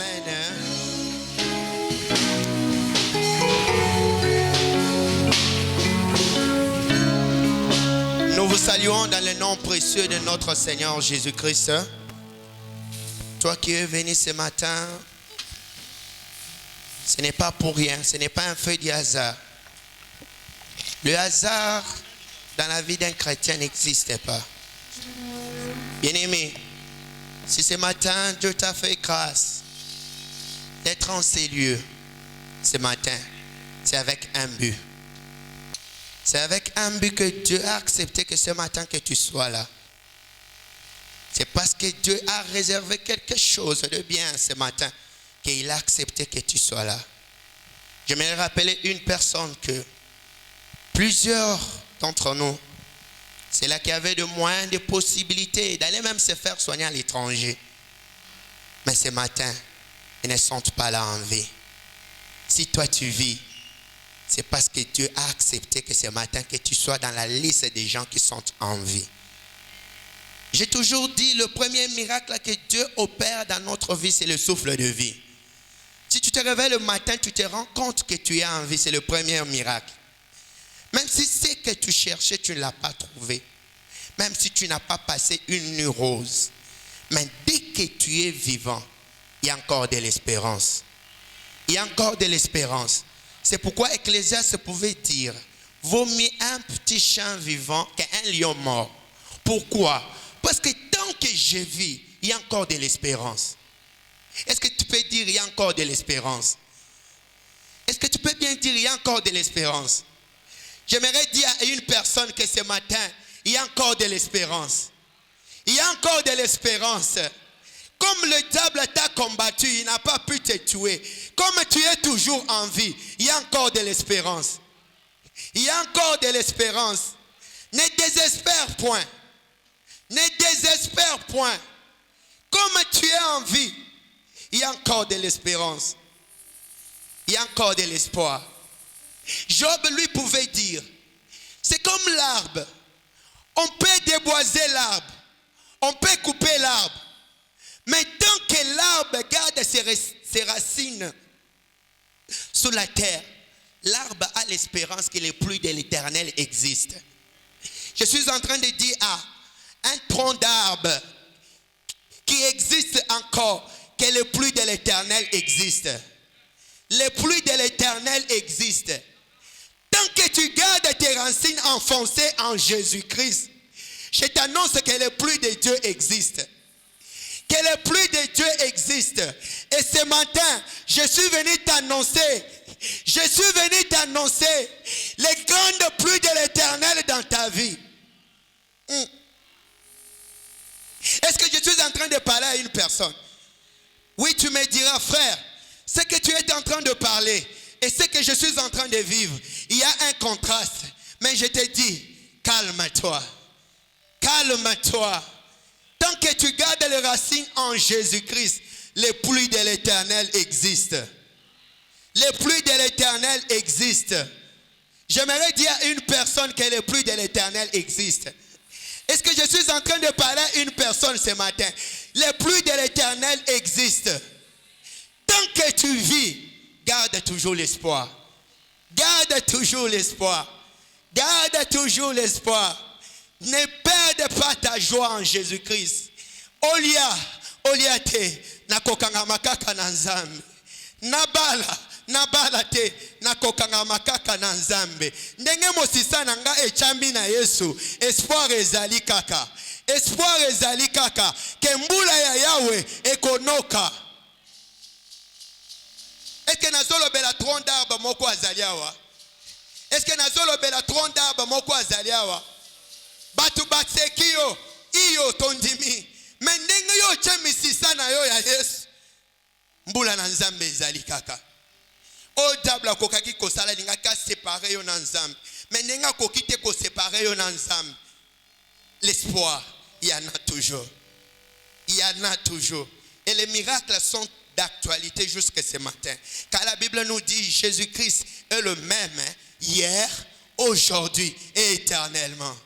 Amen. Nous vous saluons dans le nom précieux de notre Seigneur Jésus-Christ. Toi qui es venu ce matin, ce n'est pas pour rien, ce n'est pas un fait du hasard. Le hasard dans la vie d'un chrétien n'existe pas. Bien-aimé, si ce matin Dieu t'a fait grâce d'être en ces lieux ce matin, c'est avec un but. C'est avec un but que Dieu a accepté que ce matin que tu sois là. C'est parce que Dieu a réservé quelque chose de bien ce matin qu'il a accepté que tu sois là. J'aimerais rappeler une personne que plusieurs d'entre nous, c'est là qui avait de moyens, de possibilités d'aller même se faire soigner à l'étranger. Mais ce matin, ils ne sont pas là en vie. Si toi tu vis, c'est parce que Dieu a accepté que ce matin que tu sois dans la liste des gens qui sont en vie. J'ai toujours dit, le premier miracle que Dieu opère dans notre vie, c'est le souffle de vie. Si tu te réveilles le matin, tu te rends compte que tu es en vie, c'est le premier miracle. Même si ce que tu cherchais, tu ne l'as pas trouvé. Même si tu n'as pas passé une nuit rose. Mais dès que tu es vivant, il y a encore de l'espérance. Il y a encore de l'espérance. C'est pourquoi Ecclésiaste pouvait dire, vaut mieux un petit chien vivant qu'un lion mort. Pourquoi? Parce que tant que je vis, il y a encore de l'espérance. Est-ce que tu peux dire, il y a encore de l'espérance? Est-ce que tu peux bien dire, il y a encore de l'espérance? J'aimerais dire à une personne que ce matin, il y a encore de l'espérance. Il y a encore de l'espérance. Comme le diable t'a combattu, il n'a pas pu te tuer. Comme tu es toujours en vie, il y a encore de l'espérance. Il y a encore de l'espérance. Ne désespère point. Ne désespère point. Comme tu es en vie, il y a encore de l'espérance. Il y a encore de l'espoir. Job lui pouvait dire, c'est comme l'arbre. On peut déboiser l'arbre. On peut couper l'arbre. Mais tant que l'arbre garde ses racines sous la terre, l'arbre a l'espérance que les pluies de l'Éternel existent. Je suis en train de dire à un tronc d'arbre qui existe encore que les pluies de l'Éternel existent. Les pluies de l'Éternel existent. Tant que tu gardes tes racines enfoncées en Jésus-Christ, je t'annonce que les pluies de Dieu existent. Que les pluies de Dieu existent. Et ce matin, je suis venu t'annoncer les grandes pluies de l'Éternel dans ta vie. Est-ce que je suis en train de parler à une personne? Oui, tu me diras, frère, ce que tu es en train de parler et ce que je suis en train de vivre, il y a un contraste. Mais je te dis, calme-toi. Calme-toi. Tant que tu gardes les racines en Jésus-Christ, les pluies de l'Éternel existent. Les pluies de l'Éternel existent. J'aimerais dire à une personne que les pluies de l'Éternel existent. Est-ce que je suis en train de parler à une personne ce matin? Les pluies de l'Éternel existent. Tant que tu vis, garde toujours l'espoir. Garde toujours l'espoir. Garde toujours l'espoir. Ne perde pas ta joie en Jésus-Christ. Olia te nakokanga makaka na nzambe. Nabala te nakokanga makaka na nzambe. Ndenge mosisa na nga echambi na Yesu. Espoir ezali kaka. Espoir ezali kaka. Ke mbula ya Yahweh ekonoka. Est-ce que nazolo bela tronc d'arbre moko azali awa? Est-ce que nazolo bela tronc d'arbre moko azali awa? Batu batseki yo, iyo tondimi. Mendenge yo chemisisa na yo ya Yesu. Mbula na nzambe ezali kaka. O diable kokaki kosala lingaka séparer yo na nzambe. Mendenga kokite ko séparer yo na nzambe. L'espoir, il y en a toujours. Il y en a toujours. Et les miracles sont d'actualité jusqu'à ce matin. Car la Bible nous dit Jésus-Christ est le même hier, aujourd'hui et éternellement.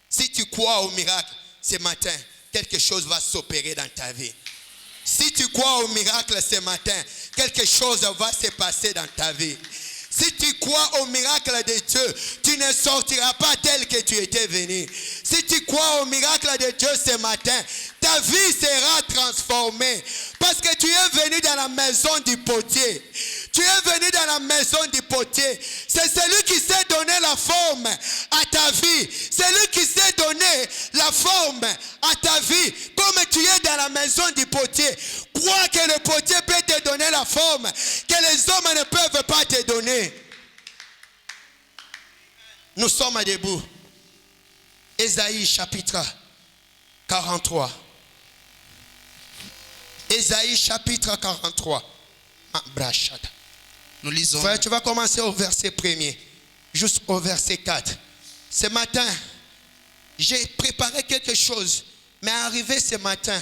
Si tu crois au miracle ce matin, quelque chose va s'opérer dans ta vie. Si tu crois au miracle ce matin, quelque chose va se passer dans ta vie. Si tu crois au miracle de Dieu, tu ne sortiras pas tel que tu étais venu. Si tu crois au miracle de Dieu ce matin, ta vie sera transformée. Parce que tu es venu dans la maison du potier. Tu es venu dans la maison du potier. C'est celui qui sait donner la forme à ta vie. C'est lui qui sait donner la forme à ta vie. Comme tu es dans la maison du potier, crois que le potier peut te donner la forme que les hommes ne peuvent pas te donner. Nous sommes debout. Ésaïe chapitre 43. Ésaïe chapitre 43. Nous lisons. Frère, tu vas commencer au verset 1er, juste au verset 4. Ce matin, j'ai préparé quelque chose, mais arrivé ce matin,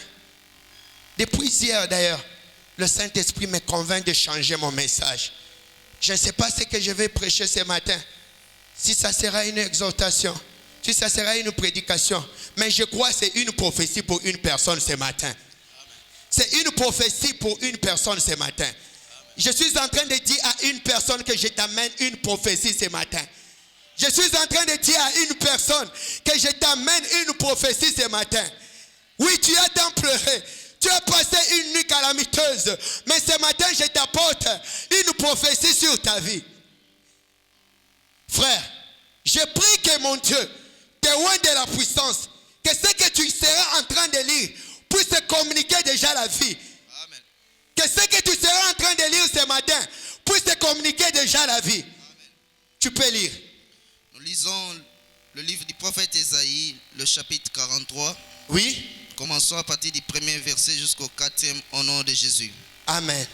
depuis hier d'ailleurs, le Saint-Esprit me convainc de changer mon message. Je ne sais pas ce que je vais prêcher ce matin, si ça sera une exhortation, si ça sera une prédication, mais je crois que c'est une prophétie pour une personne ce matin. C'est une prophétie pour une personne ce matin. Je suis en train de dire à une personne que je t'amène une prophétie ce matin. Je suis en train de dire à une personne que je t'amène une prophétie ce matin. Oui, tu as tant pleuré. Tu as passé une nuit calamiteuse. Mais ce matin, je t'apporte une prophétie sur ta vie. Frère, je prie que mon Dieu te loin de la puissance. Que ce que tu seras en train de lire puisse te communiquer déjà la vie. Amen. Que ce que tu seras en train de lire ce matin puisse te communiquer déjà la vie. Amen. Tu peux lire. Nous lisons le livre du prophète Ésaïe, le chapitre 43. Oui. Commençons à partir du premier verset jusqu'au 4e au nom de Jésus. Amen.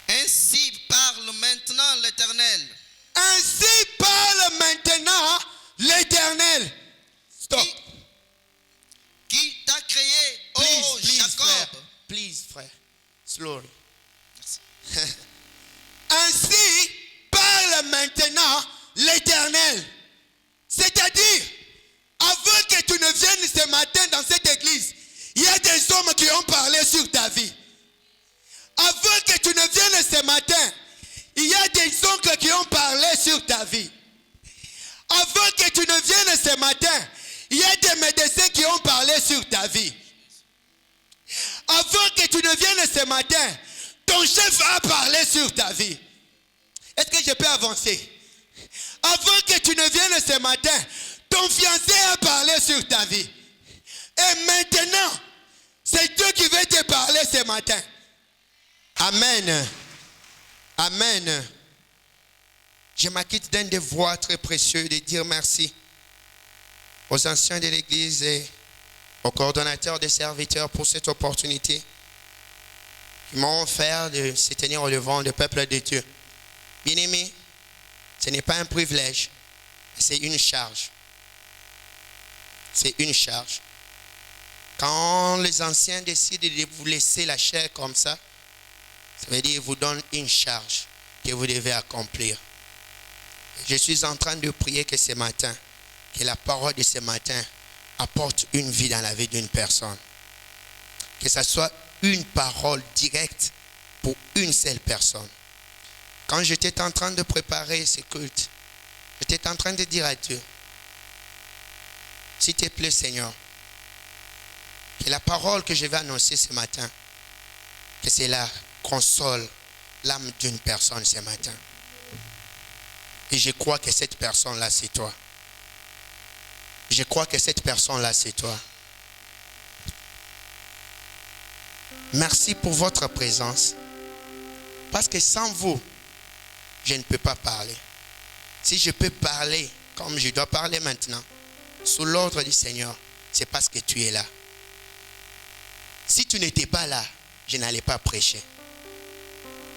Ainsi parle maintenant l'Éternel. Ainsi parle maintenant l'Éternel. Stop. Qui t'a créé, ô Please, Jacob. frère. Please, frère. Slowly. Merci. Ainsi parle maintenant l'Éternel. C'est-à-dire, avant que tu ne viennes ce matin dans cette église, il y a des hommes qui ont parlé sur ta vie. Avant que tu ne viennes ce matin, il y a des oncles qui ont parlé sur ta vie. Avant que tu ne viennes ce matin, il y a des médecins qui ont parlé sur ta vie. Avant que tu ne viennes ce matin, ton chef a parlé sur ta vie. Est-ce que je peux avancer? Avant que tu ne viennes ce matin, ton fiancé a parlé sur ta vie. Et maintenant, c'est Dieu qui veut te parler ce matin. Amen. Amen. Je m'acquitte d'un devoir très précieux de dire merci aux anciens de l'Église et aux coordonnateurs des serviteurs pour cette opportunité qui m'ont offert de se tenir au devant du peuple de Dieu. Bien-aimés, ce n'est pas un privilège, c'est une charge. C'est une charge. Quand les anciens décident de vous laisser la chair comme ça veut dire qu'ils vous donnent une charge que vous devez accomplir. Je suis en train de prier que ce matin, que la parole de ce matin apporte une vie dans la vie d'une personne. Que ce soit une parole directe pour une seule personne. Quand j'étais en train de préparer ce culte, j'étais en train de dire à Dieu, s'il te plaît Seigneur, que la parole que je vais annoncer ce matin, que cela console l'âme d'une personne ce matin. Et je crois que cette personne-là, c'est toi. Je crois que cette personne-là, c'est toi. Merci pour votre présence. Parce que sans vous, je ne peux pas parler. Si je peux parler comme je dois parler maintenant, sous l'ordre du Seigneur, c'est parce que tu es là. Si tu n'étais pas là, je n'allais pas prêcher.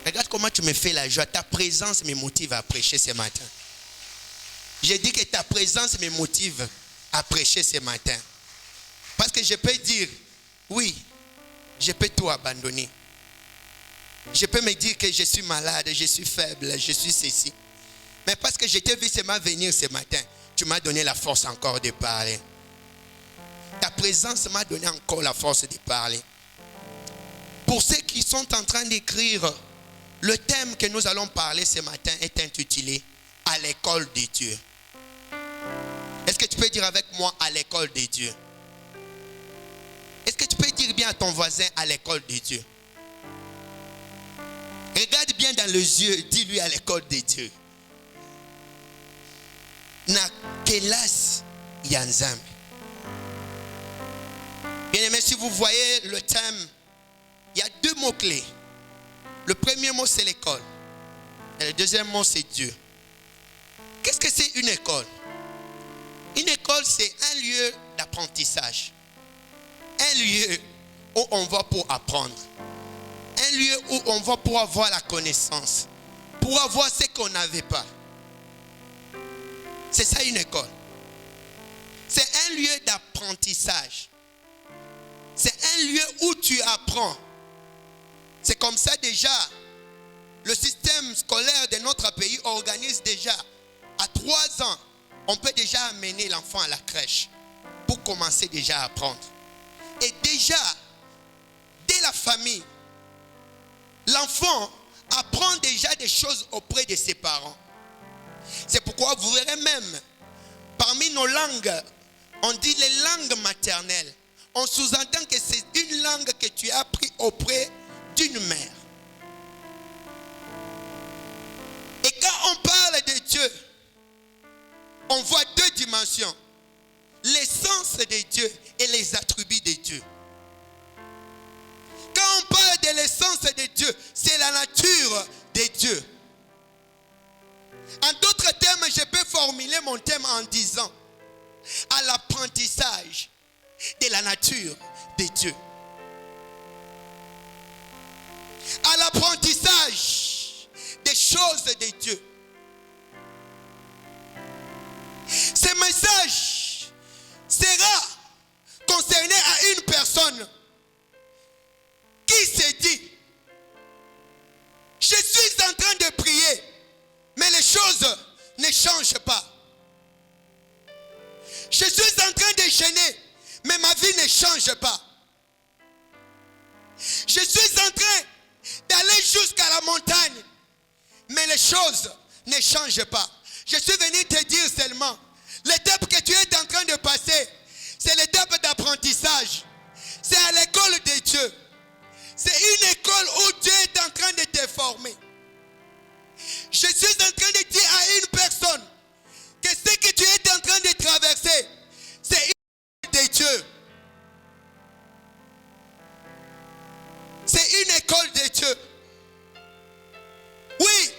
Regarde comment tu me fais la joie. Ta présence me motive à prêcher ce matin. J'ai dit que ta présence me motive à prêcher ce matin. Parce que je peux dire, oui, je peux tout abandonner. Je peux me dire que je suis malade, je suis faible, je suis ceci. Mais parce que je t'ai vu seulement venir ce matin, tu m'as donné la force encore de parler. Ta présence m'a donné encore la force de parler. Pour ceux qui sont en train d'écrire, le thème que nous allons parler ce matin est intitulé « À l'école de Dieu ». Est-ce que tu peux dire avec moi « À l'école de Dieu ». Est-ce que tu peux dire bien à ton voisin « À l'école de Dieu ». Regarde bien dans les yeux, dis-lui « À l'école de Dieu ». Na kelas yanzambe. Bien aimé, si vous voyez le thème, il y a deux mots-clés. Le premier mot, c'est l'école. Et le deuxième mot, c'est Dieu. Qu'est-ce que c'est une école? Une école, c'est un lieu d'apprentissage. Un lieu où on va pour apprendre. Un lieu où on va pour avoir la connaissance. Pour avoir ce qu'on n'avait pas. C'est ça une école. C'est un lieu d'apprentissage. C'est un lieu où tu apprends. C'est comme ça déjà, le système scolaire de notre pays organise déjà, à 3 ans, on peut déjà amener l'enfant à la crèche pour commencer déjà à apprendre. Et déjà, dès la famille, l'enfant apprend déjà des choses auprès de ses parents. C'est pourquoi vous verrez même, parmi nos langues, on dit les langues maternelles. On sous-entend que c'est une langue que tu as appris auprès d'une mère. Et quand on parle de Dieu, on voit deux dimensions. L'essence de Dieu et les attributs de Dieu. Quand on parle de l'essence de Dieu, c'est la nature de Dieu. En d'autres termes, je peux formuler mon thème en disant à l'apprentissage de la nature de Dieu. À l'apprentissage des choses de Dieu. Ce message sera concerné à une personne qui se dit: je suis en train de prier, mais les choses ne changent pas. Je suis en train de jeûner, mais ma vie ne change pas. Je suis en train d'aller jusqu'à la montagne, mais les choses ne changent pas. Je suis venu te dire seulement, l'étape que tu es en train de passer, c'est l'étape d'apprentissage. C'est à l'école de Dieu. C'est une école où Dieu est en train de te former. Je suis en train de dire à une personne que ce que tu es en train de traverser, c'est une école de Dieu. C'est une école de Dieu. Oui,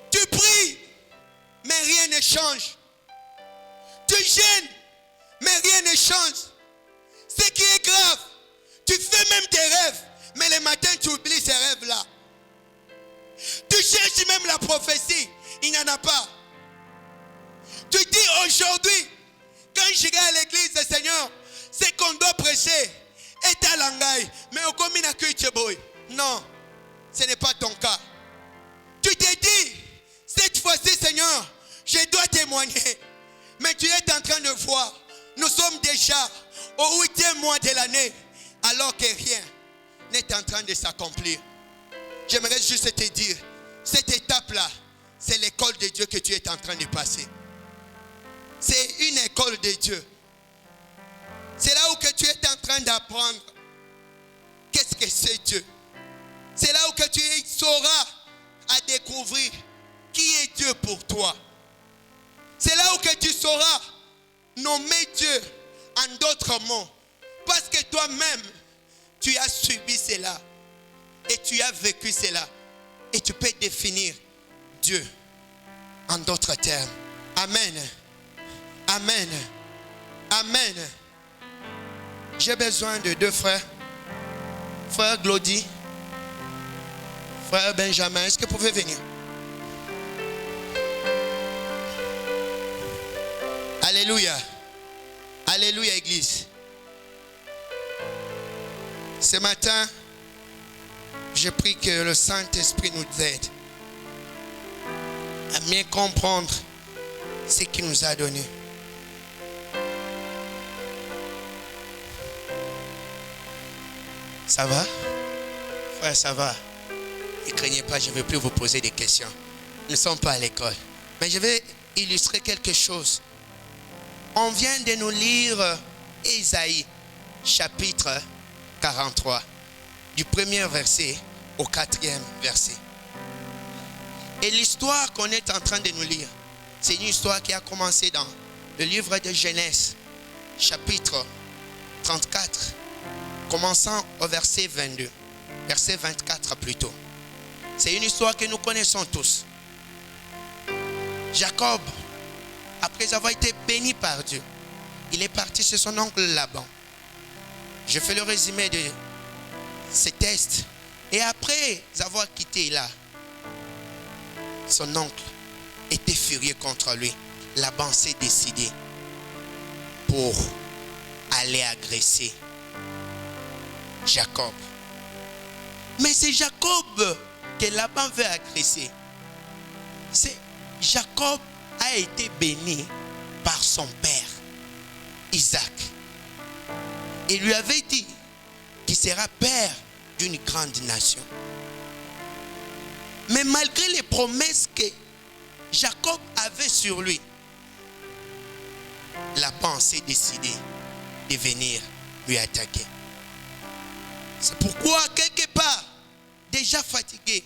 tu pries, mais rien ne change. Tu gênes, mais rien ne change. Ce qui est grave, tu fais même tes rêves, mais le matin tu oublies ces rêves-là. Tu cherches même la prophétie, il n'y en a pas. Tu dis aujourd'hui, quand j'irai à l'église, Seigneur, c'est qu'on doit prêcher est à l'angaï, mais au comina boy. Non, ce n'est pas ton cas. Tu te dis, cette fois-ci, Seigneur, je dois témoigner. Mais tu es en train de voir, nous sommes déjà au 8e mois de l'année, alors que rien n'est en train de s'accomplir. J'aimerais juste te dire, cette étape-là, c'est l'école de Dieu que tu es en train de passer. C'est une école de Dieu. C'est là où que tu es en train d'apprendre qu'est-ce que c'est Dieu. C'est là où que tu sauras à découvrir qui est Dieu pour toi. C'est là où que tu sauras nommer Dieu en d'autres mots. Parce que toi-même, tu as subi cela. Et tu as vécu cela. Et tu peux définir Dieu en d'autres termes. Amen. Amen. Amen. J'ai besoin de 2 frères. Frère Glody, frère Benjamin, est-ce que vous pouvez venir? Alléluia. Alléluia, Église. Ce matin, je prie que le Saint-Esprit nous aide à mieux comprendre ce qu'il nous a donné. Ça va? Frère, ça va? Ne craignez pas, je ne vais plus vous poser des questions. Nous ne sommes pas à l'école. Mais je vais illustrer quelque chose. On vient de nous lire Ésaïe, chapitre 43, du premier verset au 4e verset. Et l'histoire qu'on est en train de nous lire, c'est une histoire qui a commencé dans le livre de Genèse, chapitre 34, commençant au verset 22, verset 24 plutôt. C'est une histoire que nous connaissons tous. Jacob, après avoir été béni par Dieu, il est parti chez son oncle Laban. Je fais le résumé de ces textes. Et après avoir quitté là, son oncle était furieux contre lui. Laban s'est décidé pour aller agresser Jacob. Mais c'est Jacob que Laban veut agresser. Jacob a été béni par son père, Isaac. Il lui avait dit qu'il sera père d'une grande nation. Mais malgré les promesses que Jacob avait sur lui, Laban s'est décidé de venir lui attaquer. C'est pourquoi, quelque part, déjà fatigué,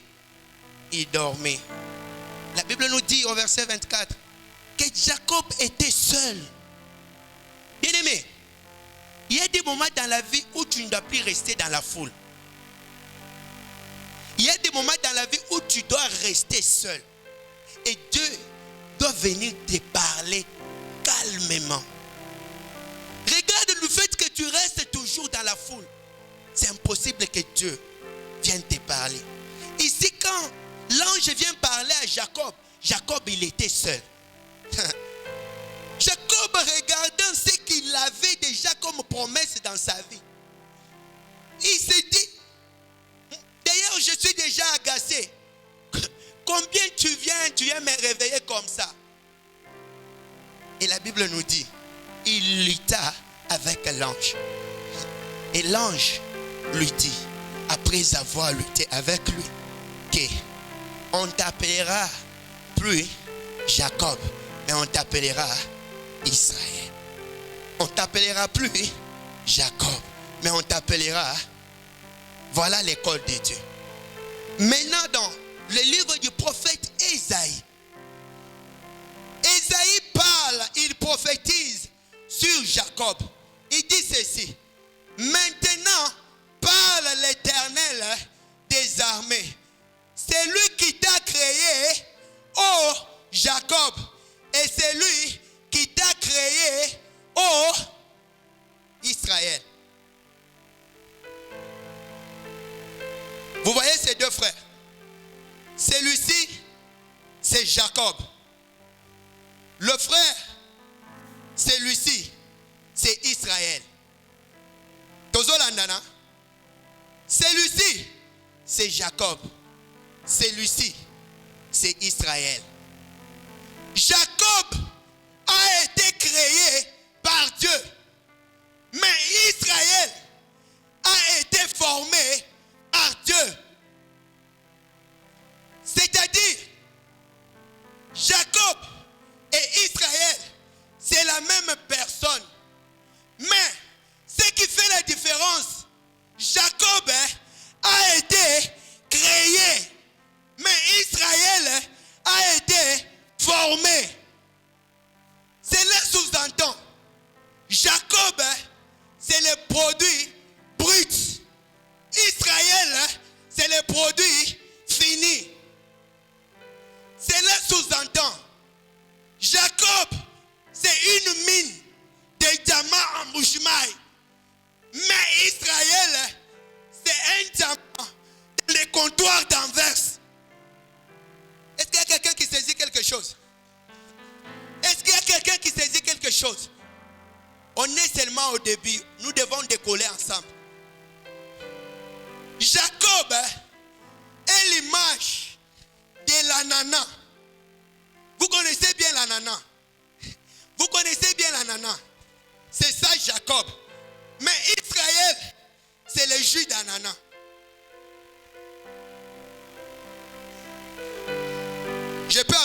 il dormait. La Bible nous dit au verset 24 que Jacob était seul. Bien-aimé, il y a des moments dans la vie où tu ne dois plus rester dans la foule. Il y a des moments dans la vie où tu dois rester seul. Et Dieu doit venir te parler calmement. Regarde le fait que tu restes toujours dans la foule. C'est impossible que Dieu vienne te parler. Ici, quand l'ange vient parler à Jacob, Jacob, il était seul. Jacob, regardant ce qu'il avait déjà comme promesse dans sa vie, il s'est dit, d'ailleurs, je suis déjà agacé. Combien tu viens me réveiller comme ça? Et la Bible nous dit, il lutta avec l'ange. Et l'ange lui dit, après avoir lutté avec lui, que on t'appellera plus Jacob, mais on t'appellera Israël. On t'appellera plus Jacob, mais on t'appellera. Voilà l'école de Dieu. Maintenant, dans le livre du prophète Ésaïe, Ésaïe parle, il prophétise sur Jacob. Il dit ceci: maintenant parle l'Éternel des armées. C'est lui qui t'a créé, ô Jacob, et c'est lui qui t'a créé, ô Israël. Vous voyez ces deux frères. Celui-ci, c'est Jacob. Le frère, celui-ci, c'est Israël. Tozolandana. Celui-ci, c'est Jacob. Celui-ci, c'est Israël. Jacob a été créé par Dieu. Mais Israël a été formé par Dieu. C'est-à-dire, Jacob et Israël, c'est la même personne. Mais ce qui fait la différence, Jacob a été créé, mais Israël a été formé. C'est là sous-entend. Jacob, c'est le produit brut. Israël, c'est le produit fini. C'est là sous-entend. Jacob, c'est une mine de diamants en mouchmaï. Mais Israël, c'est un diamant dans les comptoirs d'Anvers. Est-ce qu'il y a quelqu'un qui saisit quelque chose? Est-ce qu'il y a quelqu'un qui saisit quelque chose? On est seulement au début. Nous devons décoller ensemble. Jacob est l'image de l'ananas. Vous connaissez bien l'ananas. Vous connaissez bien l'ananas. C'est ça Jacob. Mais Israël, c'est le jus d'ananas.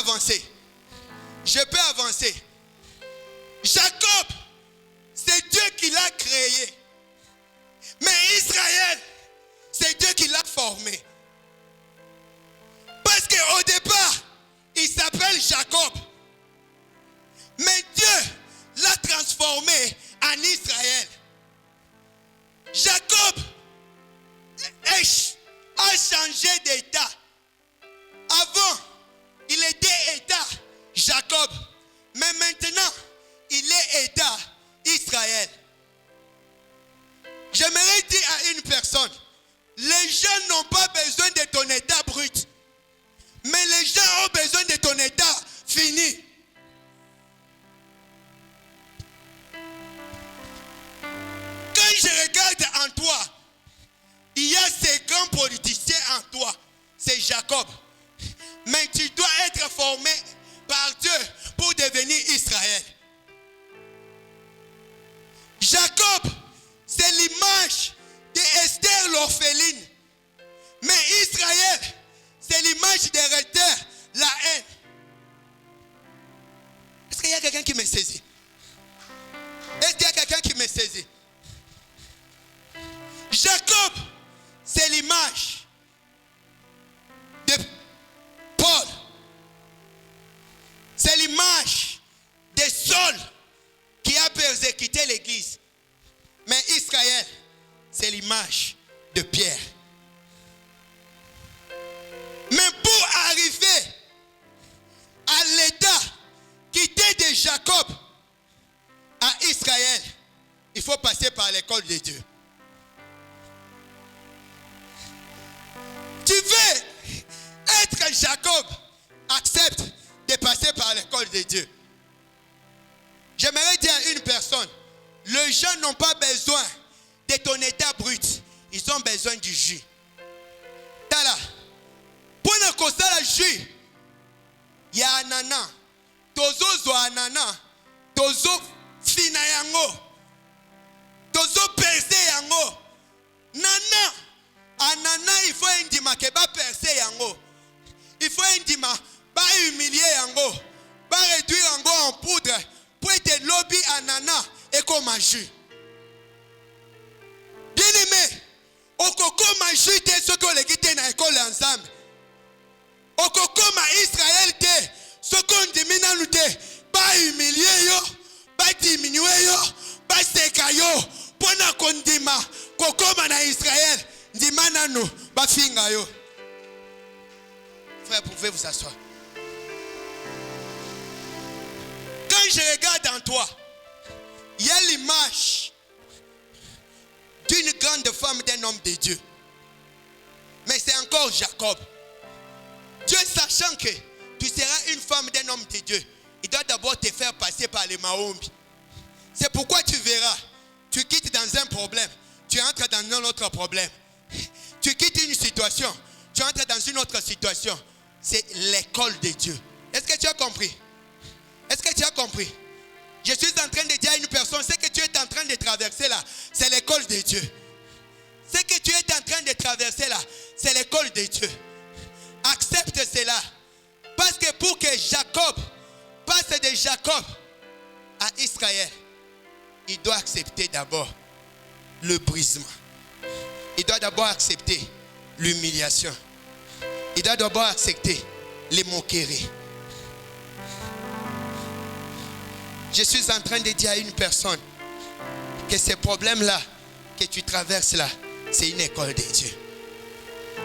avancer. Je peux avancer. Jacob, c'est Dieu qui l'a créé. Mais Israël, c'est Dieu qui l'a formé. Parce qu'au départ, il s'appelle Jacob. Mais Dieu l'a transformé en Israël. Jacob a changé d'état. Avant, il était état Jacob. Mais maintenant, il est état Israël. J'aimerais dire à une personne, les gens n'ont pas besoin de ton état brut. Mais les gens ont besoin de ton état fini. Quand je regarde en toi, il y a ces grands politiciens en toi. C'est Jacob. Mais tu dois être formé par Dieu pour devenir Israël. Jacob, c'est l'image d'Esther l'orpheline. Mais Israël, c'est l'image des retards, la haine. Est-ce qu'il y a quelqu'un qui me saisit? Est-ce qu'il y a quelqu'un qui me saisit? Jacob, c'est l'image de Paul. C'est l'image de Saul qui a persécuté l'église. Mais Israël, c'est l'image de Pierre. Mais pour arriver à l'état qui était de Jacob à Israël, il faut passer par l'école de Dieu. Tu veux être Jacob, accepte de passer par l'école de Dieu. J'aimerais dire à une personne, les gens n'ont pas besoin de ton état brut, ils ont besoin du jus. Tala, pour ne causer le jus, il y a anana, tozo zo anana, tozo fina yango, tozo percé yango, nana. Anana, il faut indima que ba percer yango. Il faut indima ba humilier yango, ba réduire yango en poudre pour être lobby anana et comme un jus. Bien aimé, okoko ma jus te ce que les guités na école ensemble. Okoko ma Israël te ce qu'on dit na nous ba humilier yo, ba diminuer yo, ba seka yo, pour na kondima kokoma na Israël. Dimanano, bafinga yo. Frère, pouvez vous asseoir. Quand je regarde en toi, il y a l'image d'une grande femme, d'un homme de Dieu. Mais c'est encore Jacob. Dieu sachant que tu seras une femme d'un homme de Dieu, il doit d'abord te faire passer par les Maombi. C'est pourquoi tu verras, tu quittes dans un problème, tu entres dans un autre problème. Tu quittes une situation, tu entres dans une autre situation. C'est l'école de Dieu. Est-ce que tu as compris? Est-ce que tu as compris? Je suis en train de dire à une personne, ce que tu es en train de traverser là, c'est l'école de Dieu. Ce que tu es en train de traverser là, c'est l'école de Dieu. Accepte cela. Parce que pour que Jacob passe de Jacob à Israël, il doit accepter d'abord le brisement. Il doit d'abord accepter l'humiliation. Il doit d'abord accepter les moqueries. Je suis en train de dire à une personne que ces problèmes-là que tu traverses là, c'est une école de Dieu.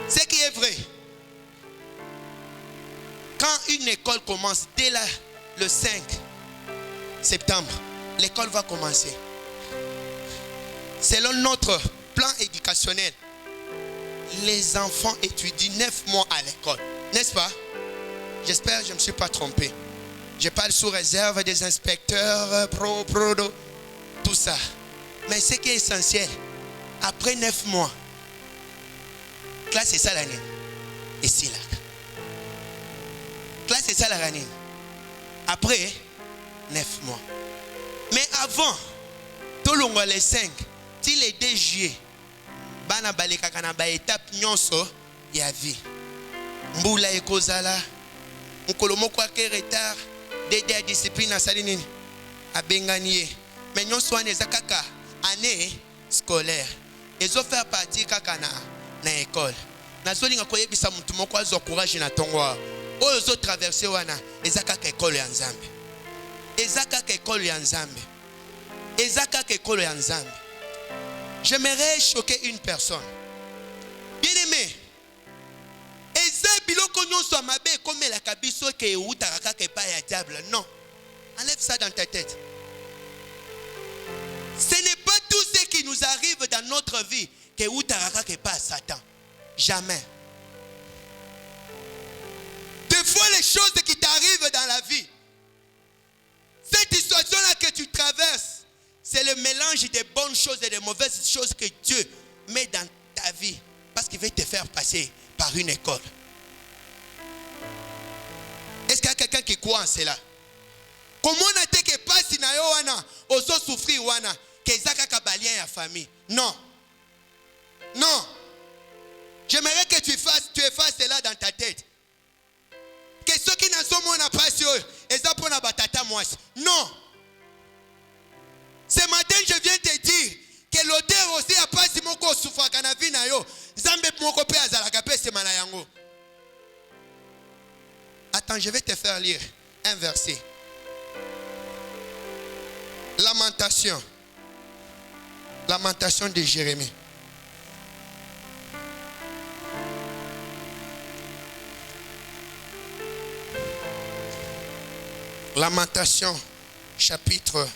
Ce qui est vrai, quand une école commence dès le 5 septembre, l'école va commencer. Selon notre plan éducationnel, les enfants étudient 9 mois à l'école. N'est-ce pas? J'espère que je ne me suis pas trompé. Je parle sous réserve des inspecteurs, tout ça. Mais ce qui est essentiel, après 9 mois, classe c'est ça l'année. Et c'est là. Classe c'est ça l'année. Après 9 mois. Mais avant, tout le monde les 5. Si les 2 juillet, bana baleka kana ba étape nyonso ya vie. Mbula ekozala, mokolo moko ake retard dede ya discipline asali nini abengani ye. Mais nyonso wana eza kaka année scolaire ezofaire partie kaka na école. Nazolinga koyebisa mutu moko azwa courage na tongo oyo zo traverser wana eza kaka école ya Nzambe. Eza kaka école ya Nzambe. Eza kaka école ya Nzambe. J'aimerais choquer une personne. Bien-aimé, eza biloko nyonso mabe komela kabiso ke utaka kaka pa ya diable. Non. Enlève ça dans ta tête. Ce n'est pas tout ce qui nous arrive dans notre vie que utaka kaka pa Satan. Jamais. Des fois les choses qui t'arrivent dans la vie, cette situation-là que tu traverses, c'est le mélange des bonnes choses et des mauvaises choses que Dieu met dans ta vie. Parce qu'il veut te faire passer par une école. Est-ce qu'il y a quelqu'un qui croit en cela? Comment on a été que passe na yo wana, oso souffrir wana, que zaka kabalien ya famille? Non. Non. J'aimerais que tu effaces cela dans ta tête. Que ceux qui n'ont pas passé, ils pour na batata moisi. Non. Ce matin, je viens te dire que l'auteur aussi a pas si mon corps souffre quand a vu na yo. Zambe moko pe azalaka pe semana yango. Attends, je vais te faire lire un verset. Lamentation. Lamentation de Jérémie. Lamentation, chapitre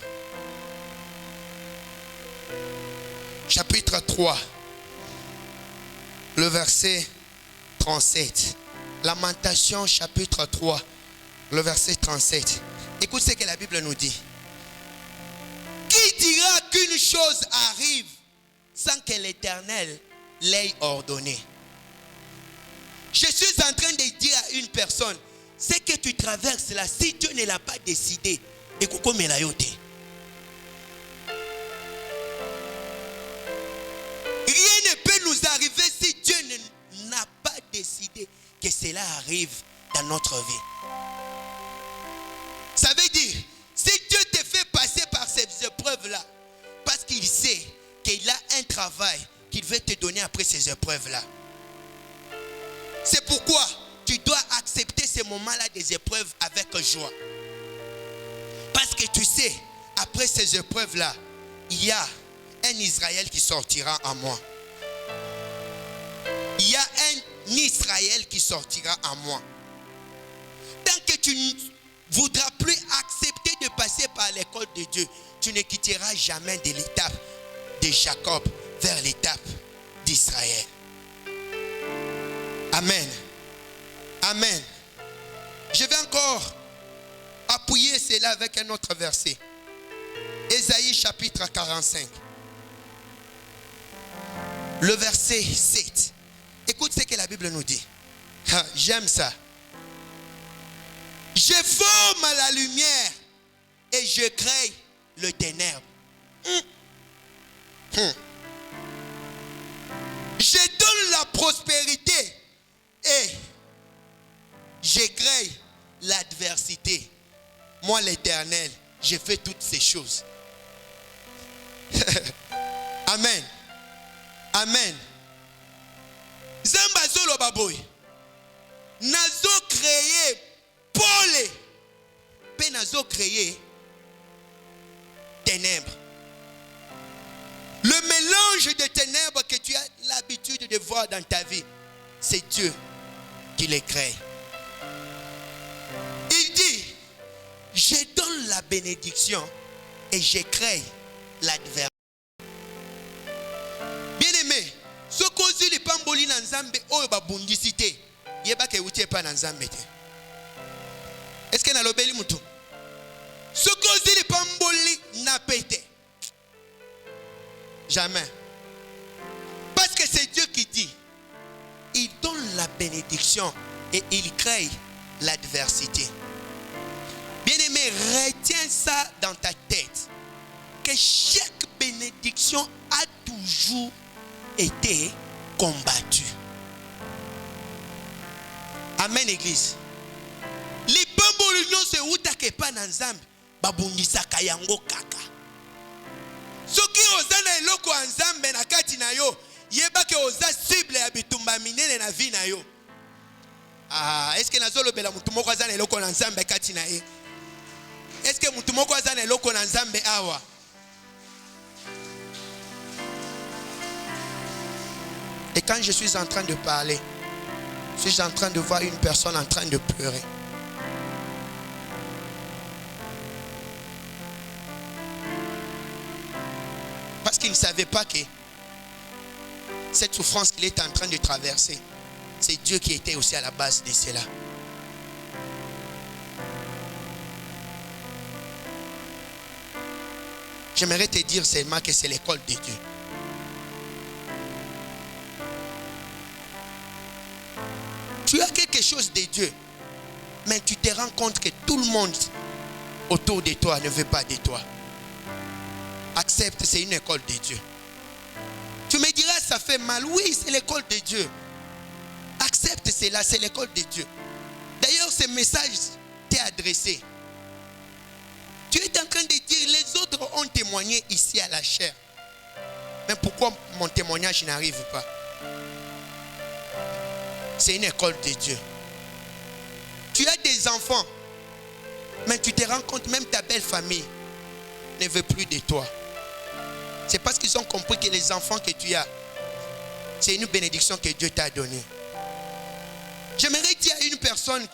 3, le verset 37. Lamentation, chapitre 3, le verset 37. Écoute ce que la Bible nous dit. Qui dira qu'une chose arrive sans que l'Éternel l'ait ordonné? Je suis en train de dire à une personne, ce que tu traverses là, si Dieu ne l'a pas décidé, écoute comme il a yoté. Rien ne peut nous arriver si Dieu n'a pas décidé que cela arrive dans notre vie. Ça veut dire, si Dieu te fait passer par ces épreuves-là, parce qu'il sait qu'il a un travail qu'il veut te donner après ces épreuves-là. C'est pourquoi tu dois accepter ces moments-là des épreuves avec joie. Parce que tu sais, après ces épreuves-là, il y a un Israël qui sortira en moi. Il y a un Israël qui sortira en moi. Tant que tu ne voudras plus accepter de passer par l'école de Dieu, tu ne quitteras jamais de l'étape de Jacob vers l'étape d'Israël. Amen. Amen. Je vais encore appuyer cela avec un autre verset. Ésaïe chapitre 45. Le verset 7. Écoute ce que la Bible nous dit. J'aime ça. Je forme la lumière et je crée le ténèbre. Je donne la prospérité et je crée l'adversité. Moi l'Éternel, je fais toutes ces choses. Amen. Amen. Zamba zolo baboy. Nazo créé Paul. Pe nazo créé ténèbres. Le mélange de ténèbres que tu as l'habitude de voir dans ta vie, c'est Dieu qui les crée. Il dit, je donne la bénédiction et je crée l'adversité. Bien-aimé, ce que les pamboli dans Nzambe oyo ba bundisité, yeba ke utie pa dans Nzambe te. Est-ce que na lobeli mutu? Ce que les pamboli n'a pété. Jamais. Parce que c'est Dieu qui dit, il donne la bénédiction et il crée l'adversité. Bien-aimé, retiens ça dans ta tête. Que chaque bénédiction a toujours été combattue. Amen, Église. Libambolo nyonso eutaka epa na Nzambe babundisaka yango kaka. Soki oza na eloko ya Nzambe na kati na yo, yebake oza cible ya bitumba minene na vie na yo. Est-ce que nazolobela mutu moko aza na eloko na Nzambe kati na ye? Est-ce que mutu moko aza na eloko na Nzambe awa? Et quand je suis en train de parler, je suis en train de voir une personne en train de pleurer. Parce qu'il ne savait pas que cette souffrance qu'il est en train de traverser, c'est Dieu qui était aussi à la base de cela. J'aimerais te dire seulement que c'est l'école de Dieu. Tu as quelque chose de Dieu, mais tu te rends compte que tout le monde autour de toi ne veut pas de toi. Accepte, c'est une école de Dieu. Tu me diras, ça fait mal. Oui, c'est l'école de Dieu. Accepte cela, c'est l'école de Dieu. D'ailleurs, ce message t'est adressé. Tu es en train de dire, les autres ont témoigné ici à la chair. Mais pourquoi mon témoignage n'arrive pas? C'est une école de Dieu. Tu as des enfants, mais tu te rends compte, même ta belle famille ne veut plus de toi. C'est parce qu'ils ont compris que les enfants que tu as, c'est une bénédiction que Dieu t'a donnée. J'aimerais dire à une personne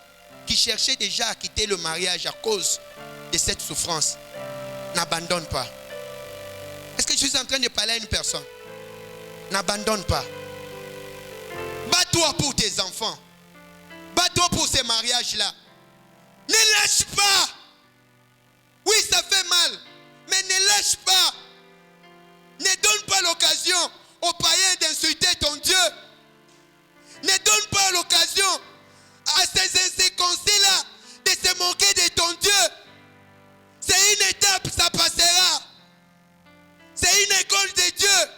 qui cherchait déjà à quitter le mariage à cause de cette souffrance, n'abandonne pas. Est-ce que je suis en train de parler à une personne? N'abandonne pas. Bats-toi pour tes enfants. Bats-toi pour ces mariages-là. Ne lâche pas. Oui, ça fait mal, mais ne lâche pas. Ne donne pas l'occasion aux païens d'insulter ton Dieu. Ne donne pas l'occasion à ces inséquencés-là de se moquer de ton Dieu. C'est une étape, ça passera. C'est une école de Dieu,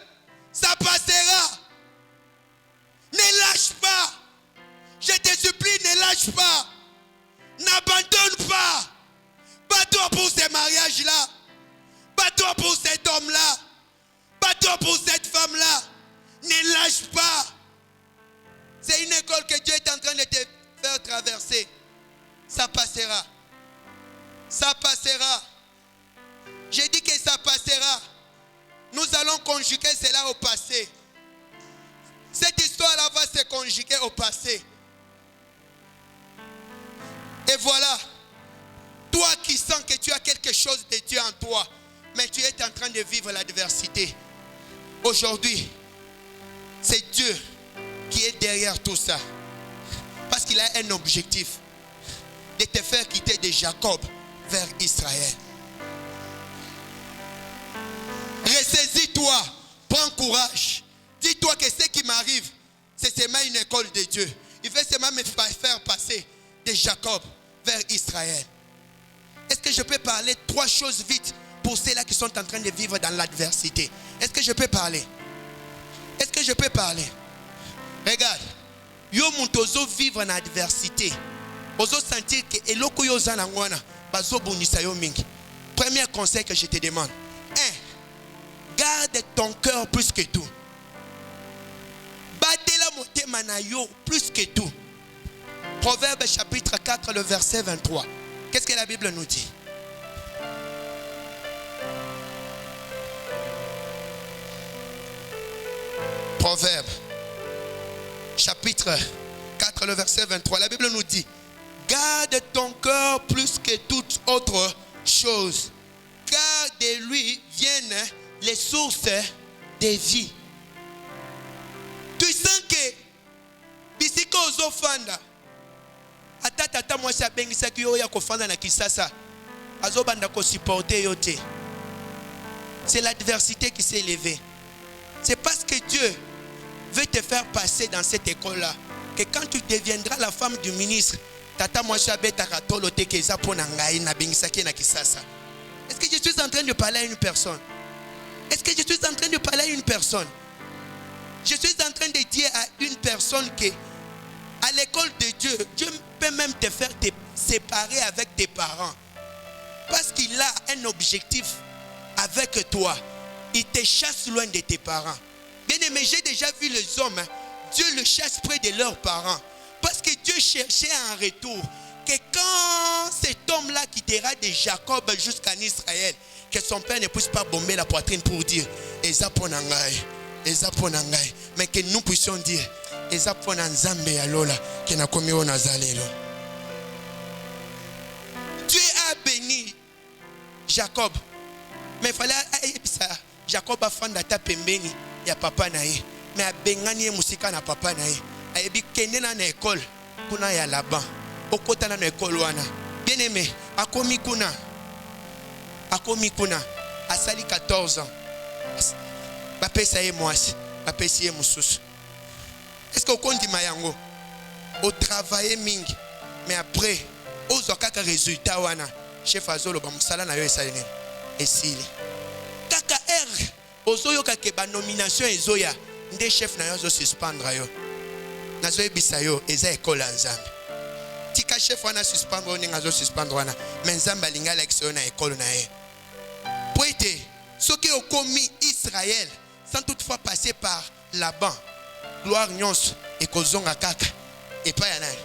ça passera. Ne lâche pas. Je te supplie, ne lâche pas. N'abandonne pas. Bats-toi pour ces mariages-là. Bats-toi pour cet homme-là. Bats-toi pour cette femme-là. Ne lâche pas. C'est une école que Dieu est en train de te faire traverser. Ça passera. Ça passera. J'ai dit que ça passera. Nous allons conjuguer cela au passé. Cette histoire-là va se conjuguer au passé. Et voilà. Toi qui sens que tu as quelque chose de Dieu en toi, mais tu es en train de vivre l'adversité. Aujourd'hui, c'est Dieu qui est derrière tout ça. Parce qu'il a un objectif. De te faire quitter de Jacob vers Israël. Ressaisis-toi. Prends courage. Dis-toi que ce qui m'arrive, c'est seulement une école de Dieu. Il veut seulement me faire passer de Jacob vers Israël. Est-ce que je peux parler 3 choses vite pour ceux-là qui sont en train de vivre dans l'adversité? Est-ce que je peux parler? Est-ce que je peux parler? Regarde. Yo muntozo vivre en adversité. Ozo sentir que eloko yo zanangwana bazo bonisa yo mingi. Premier conseil que je te demande. 1. Garde ton cœur plus que tout. Batela motema na yo plus que tout. Proverbe chapitre 4, le verset 23. Qu'est-ce que la Bible nous dit? Proverbe chapitre 4, le verset 23. La Bible nous dit: garde ton cœur plus que toute autre chose, car de lui viennent les sources de vie. Tu sens que bisiko ozofanda atata mwasi abengisaki yo ya kofanda na kisasa azobanda ko supporter yo te. C'est l'adversité qui s'est élevée. C'est parce que Dieu veut te faire passer dans cette école-là que quand tu deviendras la femme du ministre, tata mwasi abetaka tolo te keza pona ngai na bengisaki na kisasa. Est-ce que je suis en train de parler à une personne? Est-ce que je suis en train de parler à une personne? Je suis en train de dire à une personne que à l'école de Dieu, Dieu peut même te faire te séparer avec tes parents. Parce qu'il a un objectif avec toi. Il te chasse loin de tes parents. Bien aimé, j'ai déjà vu les hommes, Dieu le chasse près de leurs parents. Parce que Dieu cherchait un retour. Que quand cet homme-là quittera de Jacob jusqu'en Israël, que son père ne puisse pas bomber la poitrine pour dire Eza ponangai, Eza ponangai. Mais que nous puissions dire Eza ponanzambe alola, que na komi o nazalelo. Dieu a béni Jacob. Mais il fallait ça. Jacob a fait ta pembeni ya papa nae. Mais a bengani musika na papa nae. A ebi kende na école kuna ya Laban. Okota na école wana. Bien aimé, akomi kuna. Akomi kuna. Asali 14 ans. Ba pesa ye mwasi, ba pesa ye mususu. Est-ce que au compte mayango au travailler mingi mais après ozo kaka résultat wana chef azolo ba musala na yo esalene esili kaka r ozo yo kaka ba nomination ezoya nde chef na yo zo suspendre yo nazo ebisa yo eza école nzambe tika chef wana suspendre on ngazo suspendre wana mais nzambe lingala ekso na école na ye poete soki okomi Israël sans toutefois passer par Laban gloire nyonso ekozonga kaka epa ya nani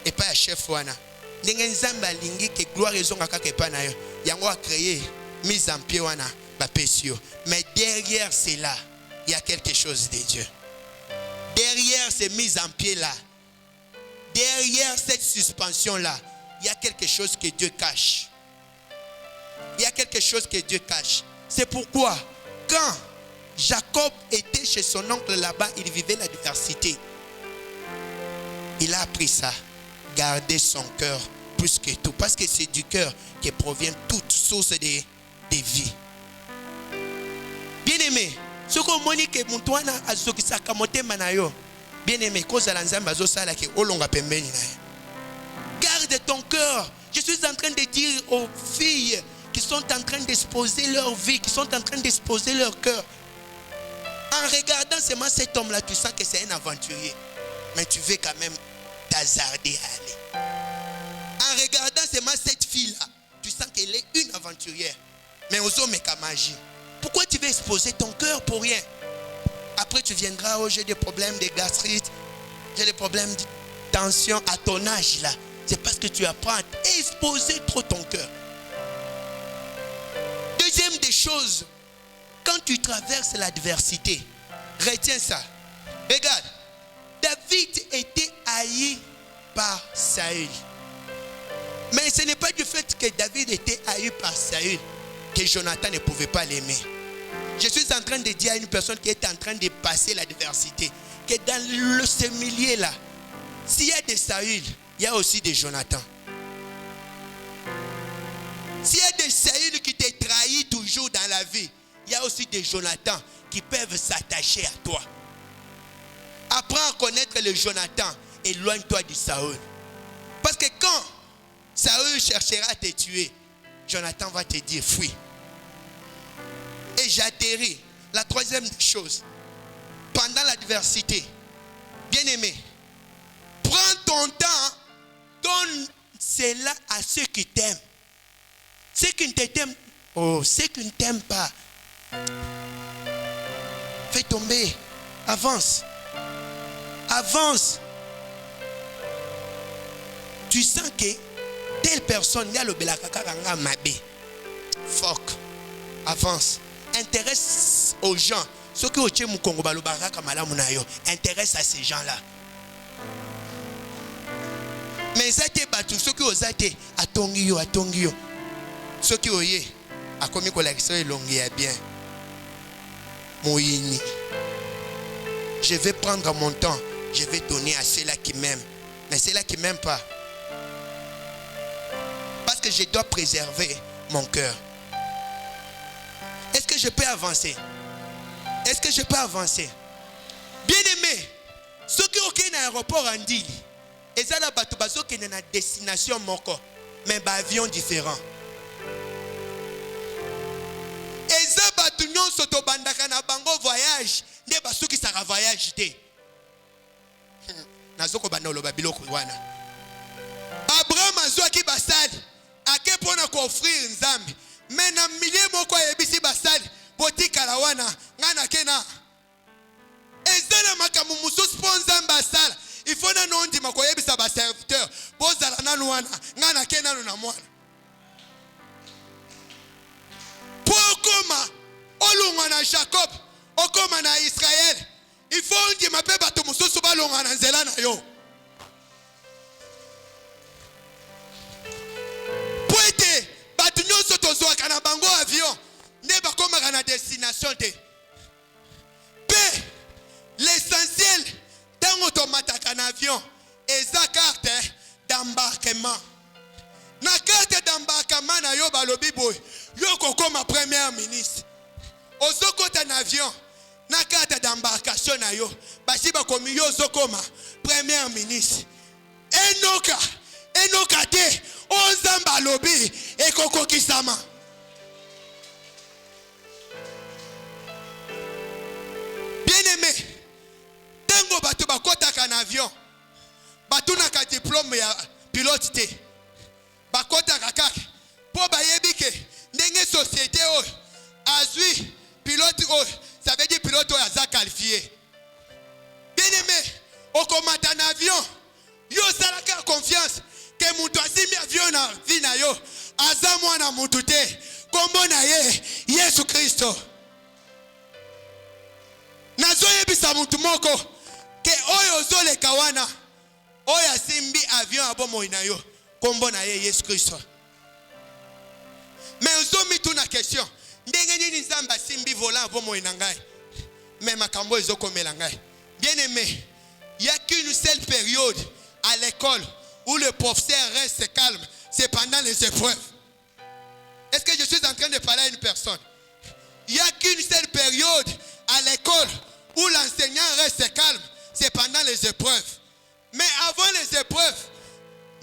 epa ya chef wana ndenge nzambe alingi ke gloire ezonga kaka epa na yo yango a créé mise en pied wana bapesi yo. Mais derrière cela il y a quelque chose de Dieu. Derrière ces mises en pied là, derrière cette suspension là, il y a quelque chose que Dieu cache. Il y a quelque chose que Dieu cache. C'est pourquoi quand Jacob était chez son oncle là-bas, il vivait l'adversité. Il a appris ça, garder son cœur plus que tout, parce que c'est du cœur que provient toute source de vie. Bien aimé, ce que Monique Moutouana a zokisaka motema na yo. Bien aimé, cause la nzamba zo sala ke olonga pembeni na. Garde ton cœur. Je suis en train de dire aux filles qui sont en train d'exposer leur vie, qui sont en train d'exposer leur cœur. En regardant seulement cet homme-là, tu sens que c'est un aventurier. Mais tu veux quand même t'hasarder à aller. En regardant seulement cette fille-là, tu sens qu'elle est une aventurière. Mais aux hommes, c'est magie. Pourquoi tu veux exposer ton cœur pour rien? Après, tu viendras, oh, j'ai des problèmes de gastrite, j'ai des problèmes de tension à ton âge là. C'est parce que tu apprends à exposer trop ton cœur. Deuxième des choses, quand tu traverses l'adversité, retiens ça. Regarde, David était haï par Saül. Mais ce n'est pas du fait que David était haï par Saül que Jonathan ne pouvait pas l'aimer. Je suis en train de dire à une personne qui est en train de passer l'adversité que dans ce milieu-là, s'il y a des Saül, il y a aussi des Jonathan. S'il y a des Saül qui te trahissent toujours dans la vie, il y a aussi des Jonathan qui peuvent s'attacher à toi. Apprends à connaître le Jonathan, éloigne-toi du Saül. Parce que quand Saül cherchera à te tuer, Jonathan va te dire fuis. Et j'atterris. La troisième chose, pendant l'adversité, bien aimé, prends ton temps, donne cela à ceux qui t'aiment. Ceux qui ne t'aiment, oh, ceux qui ne t'aiment pas, fais tomber, avance. Avance. Tu sens que telle personne, y a le belakaka mabé. Fuck. Avance. Intéresse aux gens. Ceux qui ont été Kongo balobaka malamu na yo, intéresse à ces gens-là. Mais ça te battu, ceux qui ont été atongio. Ceux qui ont été a commis collection et longué bien. Moïni. Je vais prendre mon temps. Je vais donner à ceux-là qui m'aiment. Mais ceux-là qui ne m'aiment pas. Parce que je dois préserver mon cœur. Est-ce que je peux avancer? Est-ce que je peux avancer? Bien aimé, ceux qui ont un aéroport en Dili, et ça là batubazo qui est une destination moko, mais un avion différent. Et ça batunyon soto bandaka na bango voyage, ne basu qui sera voyage té. Nazoko banolo babiloko wana. Abraham azwaki basali ake mpona koofrir nzambe me na milie moko ayebisi basali botikala wana ngai nakena eza na makambo mosusu mpo nzambe asala ifo nano ondima koyebisa baserviteur bozala nanu wana ngai nake nanu na mwana mpo okoma olongwa na Jacob okoma na Israel ifo ondima mpe bato mosusu balongwa na nzela na yo po ete bato nyonso tozwaka na bango avion nde bakomaka na destination te mpe l'essentiel ntango tomataka na avion eza carte d'embarquement na carte d'embarquement na yo balobi boye yo kokoma premier ministre ozokota na avion na carte d'embarcation na yo basi bakomi yo ozokoma premier ministre enoka te onzamba alobi ekokokisama bien aimé tango bato bakotaka na avion batunaka diplôme ya pilote te bakotaka kaka mpo bayebi ke ndenge société oyo azwi pilote oyo ça veut dire pilote oyo aza qualifié bien aimé okomata na avion yo osalaka confiance ke mutu asimbi avion na vi na yo aza mwana mutu te kombo na ye Yesu Kristo nazoyebisa mutu moko ke oyo ozoleka wana oyo asimbi avion abomoi na yo kombo na ye Yesu Kristo mais ozomituna question ndenge nini nzambe asimbi volant abomoi na ngai mais makambo ezokomela ngai bien aimé il y a qu'une seule période à l'école où le professeur reste calme c'est pendant les épreuves. Est-ce que je suis en train de parler à une personne? Il n'y a qu'une seule période à l'école où l'enseignant reste calme, c'est pendant les épreuves. Mais avant les épreuves,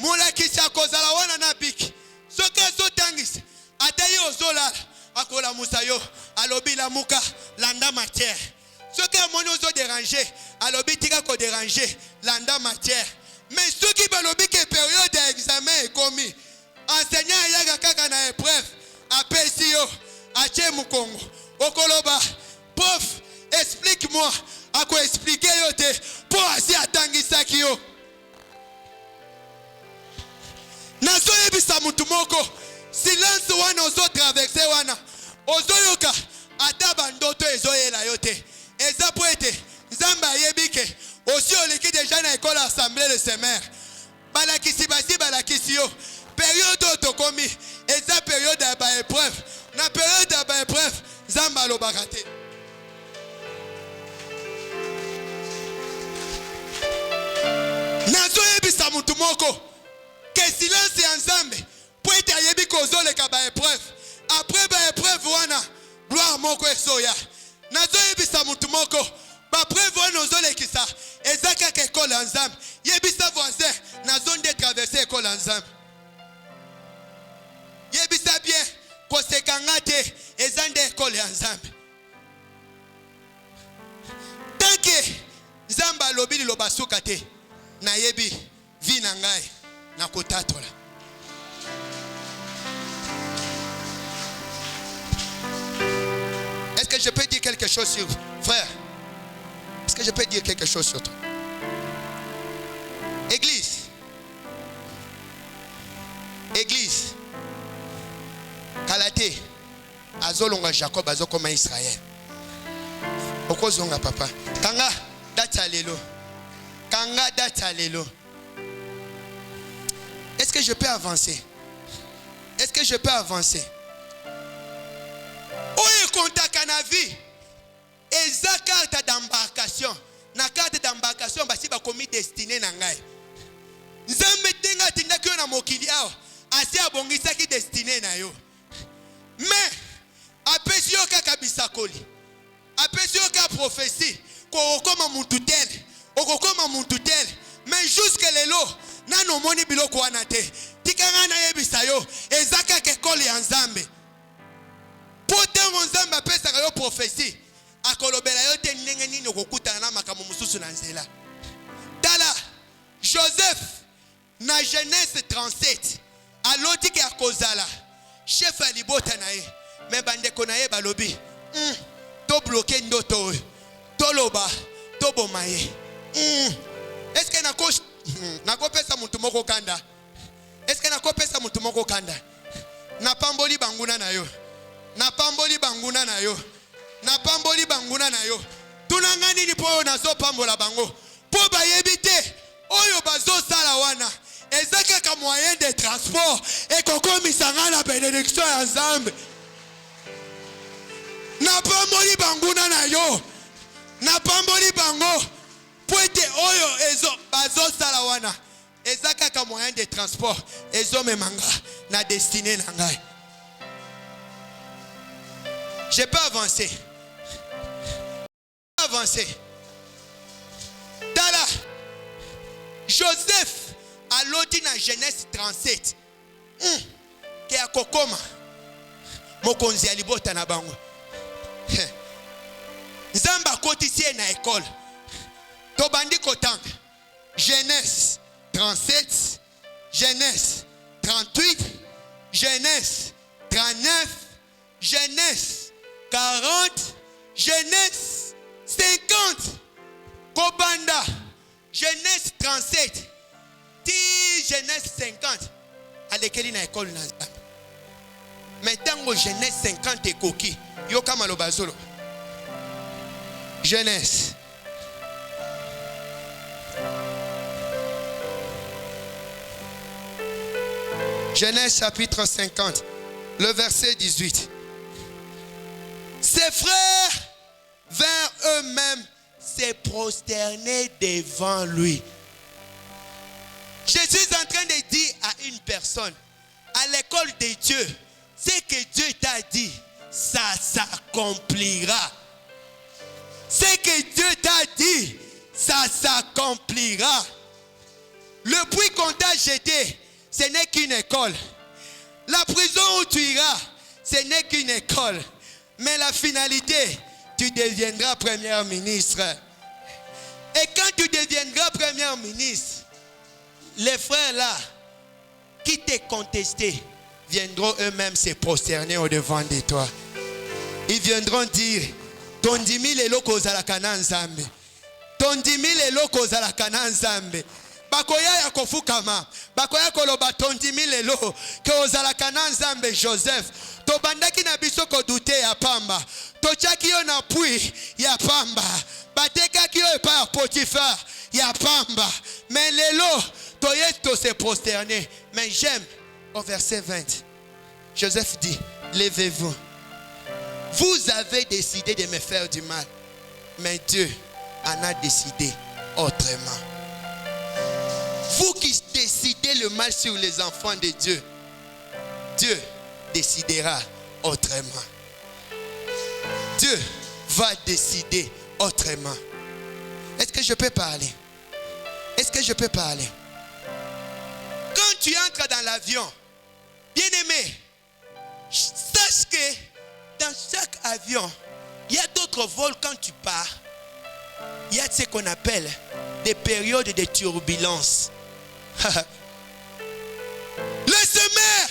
mulakisha kozala wana na biki. Soka zotangis, atayi ozola, akola musayo, alobi la muka, landa matière. Soka moni ozo déranger, alobi tika ko déranger, landa matière. Mais ceux qui balobi que période d'examen est commis, enseignant yaga kaka na épreuve, apesi yo, ache mukongo, okoloba, prof, explique-moi, ako expliquer yo te, po asi atangisaki yo. Nazo yebisa mutu moko, silence wana ozo traverser wana, ozo yoka, ataba ndoto ezo yela yo te. Eza po ete, nzamba yebike, aussi oleki déjà na école assemblée de semeur. Balakisi basi balakisi yo. Période otokomi, eza période ya ba épreuve. Na période ya ba épreuve, nzamba lobaka te. Nazo yebisa mutu moko ke silence ya nzambe po ete ayebi kozoleka ba épreuve. Après ba épreuve wana gloire moko esoya. Nazo yebisa mutu moko ba preuve wana ozolekisa eza kaka ekole ya nzambe. Yebisa voisin nazo nde traverser ekole ya nzambe. Yebisa bien kosekanga te eza nde ekole ya nzambe. Tanke nzambe alobi liloba suka te na yebi vi na ngai na kotatola. Est-ce que je peux dire quelque chose sur vous, frère? Est-ce que je peux dire quelque chose sur toi? Église. Kalate. Azolonga Jacob azokoma Israël. Okozonga papa. Kanga datalelo. Kanga datalelo. Est-ce que je peux avancer? Est-ce que je peux avancer? Oye kontaka na vie. Eza carte d'embarcation. Na carte d'embarcation basi bakomi destiné na ngai. Nzambe tenga tinda kyo na mokili awa. Asi abongisa ki destiné na yo. Mais apesi yo kaka bisakoli. Apesi yo kaka prophétie. Ko okoma muntu tel. Okokoma muntu tel. Mais jusque lelo nano moni biloko wana te. Tikanga na yebisa yo eza kaka ekole ya Nzambe. Potengo Nzambe apesa yo prophétie. Akolobela yo te ndenge nini okokutana na makambo mususu na nzela. Tala Joseph na Genèse 37 aloti ke akozala chef ya libota na ye me bandeko na ye balobi to bloquer ndoto oyo toloba toboma ye est-ce que nakopesa mutu moko kanda est-ce que nakopesa mutu moko kanda napamboli banguna na yo napamboli banguna na yo napamboli banguna na yo tunanga nini po oyo nazopambola bango po bayebi te oyo bazosala wana eza kaka moyen de transport ekokomisa nga na benediction ya Nzambe napamboli banguna na yo napamboli bango po ete oyo bazosala wana eza kaka moyen de transport ezomemanga na destinée na ngai. Je peux avancer. Avancer. Tala. Joseph a loti na Genèse 37. Ke akokoma. Mokonzi alibota na bango. Nzamba kotisie na école. Tobandi kotanga. Genèse 37. Genèse 38. Genèse 39. Genèse 40, Genèse 50, Kobanda, Genèse 37, Genèse 50, à l'école na école na Nzambe. Maintenant Genèse 50 et koki, yoka malobazolo. Genèse. Genèse chapitre 50, le verset 18. Ses frères vinrent eux-mêmes se prosterner devant lui. Je suis en train de dire à une personne, à l'école de Dieu, ce que Dieu t'a dit, ça s'accomplira. Ce que Dieu t'a dit, ça s'accomplira. Le puits qu'on t'a jeté, ce n'est qu'une école. La prison où tu iras, ce n'est qu'une école. Mais la finalité, tu deviendras premier ministre. Et quand tu deviendras premier ministre, les frères là, qui t'ont contesté, viendront eux-mêmes se prosterner au devant de toi. Ils viendront dire, ton 10 000 est loko za la Kana Nzambe. Ton 10 000 est loko za la Kana Nzambe. Bakoya ya kofukama. Bakoya koloba ton 10 000 est loko. Ke ozala Kana Nzambe Joseph. To bandaki na biso ko dute ya pamba. To chaki yo na pui ya pamba. Bateka ki yo epa ya Potiphar ya pamba. Mais lelo to yeto se prosterner. Mais j'aime au verset 20. Joseph dit, levez-vous. Vous avez décidé de me faire du mal. Mais Dieu en a décidé autrement. Vous qui décidez le mal sur les enfants de Dieu, Dieu décidera autrement. Dieu va décider autrement. Est-ce que je peux parler? Est-ce que je peux parler? Quand tu entres dans l'avion, bien-aimé, sache que dans chaque avion, il y a d'autres vols quand tu pars. Il y a ce qu'on appelle des périodes de turbulence. Les semeurs,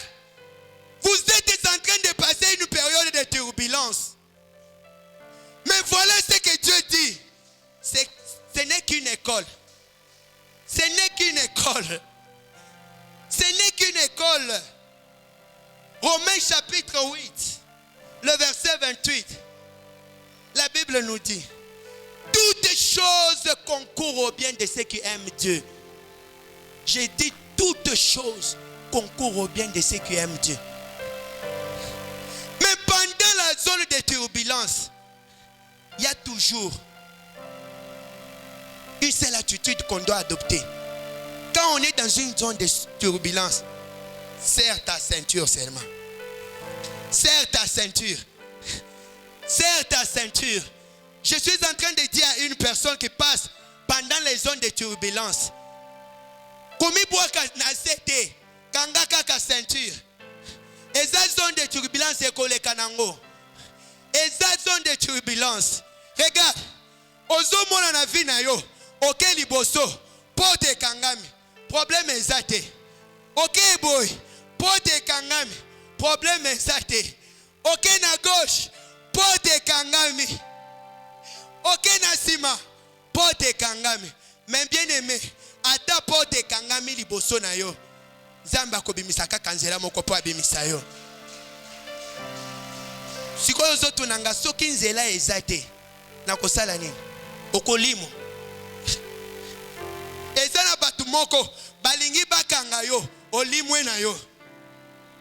vous êtes en train de passer une période de turbulence. Mais voilà ce que Dieu dit. Ce n'est qu'une école. Ce n'est qu'une école. Ce n'est qu'une école. Romains chapitre 8, le verset 28. La Bible nous dit, toutes choses concourent au bien de ceux qui aiment Dieu. J'ai dit toutes choses concourent au bien de ceux qui aiment Dieu. Mais pendant la zone de turbulence, il y a toujours une seule attitude qu'on doit adopter. Quand on est dans une zone de turbulence, serre ta ceinture seulement. Serre ta ceinture. Serre ta ceinture. Je suis en train de dire à une personne qui passe pendant les zones de turbulence. Komi boaka na sete, kanga kaka ceinture. Eza zone de turbulence ekole kanango. Eza zone de turbulence. Regarde, ozo mona na vie na yo, oke liboso, porte kangami. Problème ezate. Ok boy, Pote kangami. Problème exacté. Ok na gauche. Pote kangami. Ok na sima. Pote kangami. Mais bien aimé. Ata pote kangami liboso na yo. Zamba kobimisa kaka nzela moko po abimisa yo. Sikoyo zoto nanga soki nzela ezate. Na kosala nini? Okolimo. Ezana batu moko balingi bakanga yo, olimwe na yo.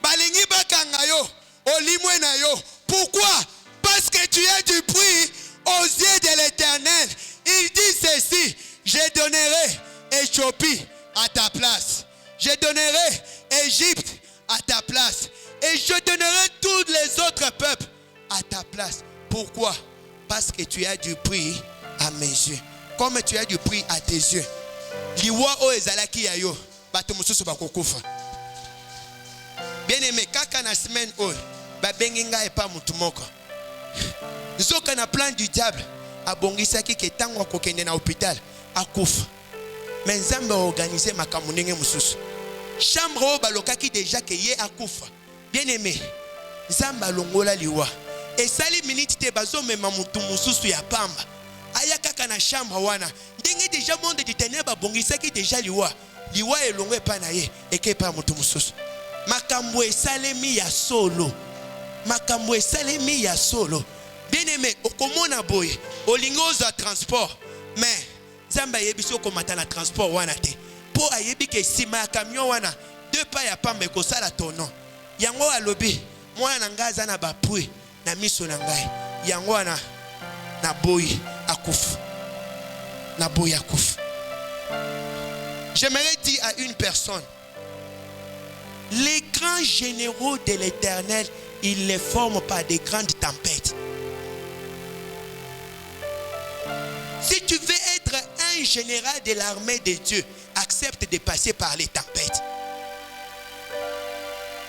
Balingi bakanga yo, olimwe na yo. Pourquoi? Parce que tu as du prix aux yeux de l'Éternel. Il dit ceci: je donnerai Éthiopie à ta place. Je donnerai Égypte à ta place. Et je donnerai tous les autres peuples à ta place. Pourquoi? Parce que tu as du prix à mes yeux. Comme tu as du prix à tes yeux. Liwa o ezalaki ya yo. Bato mususu bakokufa. Bien aimé, kaka na semaine o. Ba benginga epa mutu moko. Nzoka na plan du diable. Abongisaki ke tango akokende na hôpital. Akufa. Mais Nzambe a organisé makambo ndenge mususu. Chambre o balokaki déjà ke ye akufa. Bien aimé. Nzambe alongola liwa. Et sali minute te bazo mema mutu mususu ya pamba. Aya kaka na chambre wana. Ndenge déjà monde de ténèbres bongisaki déjà liwa. Liwa elongwe pa na ye eke pa mutu mususu. Makambo esalemi ya solo. Makambo esalemi ya solo. Bien aimé, okomona boye, olingo za transport. Mais Nzamba yebiso komata na transport wana te. Po ayebi ke sima ya camion wana 2 pas ya pamba ekosala tono. Yango alobi, mwana na ngaza na bapui na miso na ngai. Yango wana na boyi akufu. Na boyi akufu. J'aimerais dire à une personne, les grands généraux de l'Éternel, ils les forment par des grandes tempêtes. Si tu veux être un général de l'armée de Dieu, accepte de passer par les tempêtes.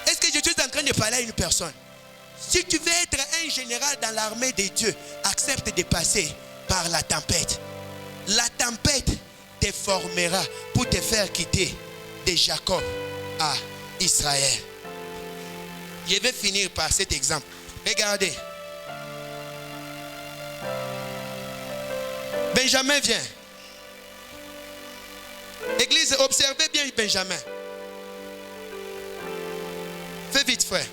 Est-ce que je suis en train de parler à une personne? Si tu veux être un général dans l'armée de Dieu, accepte de passer par la tempête. La tempête te formera pour te faire quitter de Jacob à Israël. Je vais finir par cet exemple. Regardez. Benjamin vient. Église, observez bien Benjamin. Fais vite, frère.